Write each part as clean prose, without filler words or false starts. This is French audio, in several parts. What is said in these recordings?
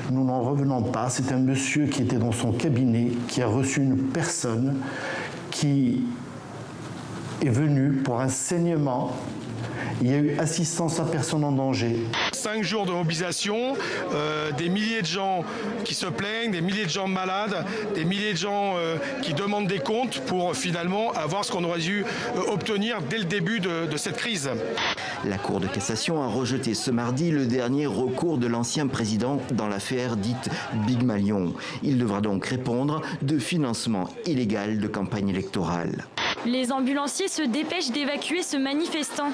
Nous n'en revenons pas. C'est un monsieur qui était dans son cabinet, qui a reçu une personne qui est venue pour un saignement. Il y a eu assistance à personne en danger. 5 jours de mobilisation, des milliers de gens qui se plaignent, des milliers de gens malades, des milliers de gens qui demandent des comptes pour finalement avoir ce qu'on aurait dû obtenir dès le début de cette crise. La Cour de cassation a rejeté ce mardi le dernier recours de l'ancien président dans l'affaire dite Big Malion. Il devra donc répondre de financement illégal de campagne électorale. Les ambulanciers se dépêchent d'évacuer ce manifestant.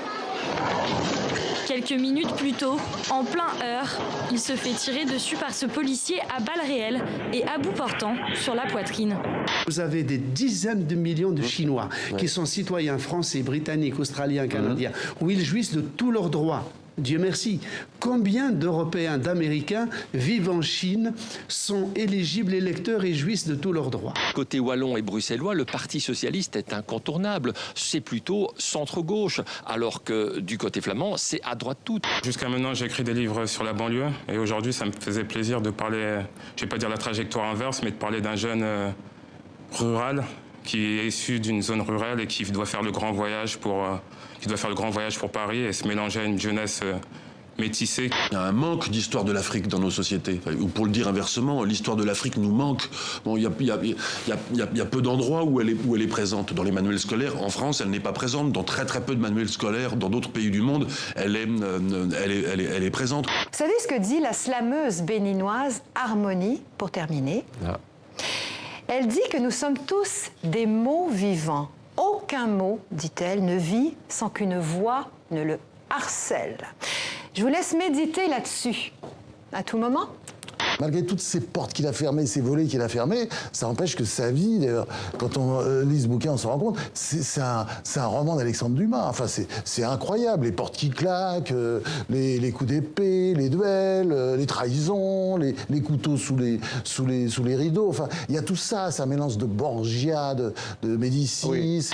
Quelques minutes plus tôt, en plein heurt, il se fait tirer dessus par ce policier à balles réelles et à bout portant sur la poitrine. Vous avez des dizaines de millions de Chinois qui sont citoyens français, britanniques, australiens, canadiens, où ils jouissent de tous leurs droits. Dieu merci. Combien d'Européens, d'Américains vivent en Chine, sont éligibles électeurs et jouissent de tous leurs droits? Côté wallon et bruxellois, le Parti socialiste est incontournable. C'est plutôt centre-gauche, alors que du côté flamand, c'est à droite toute. Jusqu'à maintenant, j'ai écrit des livres sur la banlieue. Et aujourd'hui, ça me faisait plaisir de parler, je ne vais pas dire la trajectoire inverse, mais de parler d'un jeune rural qui est issu d'une zone rurale et qui doit faire le grand voyage pour Paris et se mélanger à une jeunesse métissée. Il y a un manque d'histoire de l'Afrique dans nos sociétés. Ou pour le dire inversement, l'histoire de l'Afrique nous manque. Bon, il y a peu d'endroits où elle est présente. Dans les manuels scolaires, en France, elle n'est pas présente. Dans très peu de manuels scolaires, dans d'autres pays du monde, elle est présente. Vous savez ce que dit la slameuse béninoise Harmonie, pour terminer? Elle dit que nous sommes tous des mots vivants. Aucun mot, dit-elle, ne vit sans qu'une voix ne le harcèle. Je vous laisse méditer là-dessus. À tout moment. Malgré toutes ces portes qu'il a fermées, ces volets qu'il a fermés, ça empêche que sa vie, d'ailleurs, quand on lit ce bouquin, on se rend compte, c'est un roman d'Alexandre Dumas. Enfin, c'est incroyable. Les portes qui claquent, les coups d'épée, les duels, les trahisons, les couteaux sous les rideaux. Enfin, il y a tout ça, ça mélange de Borgia, de Médicis. Oui.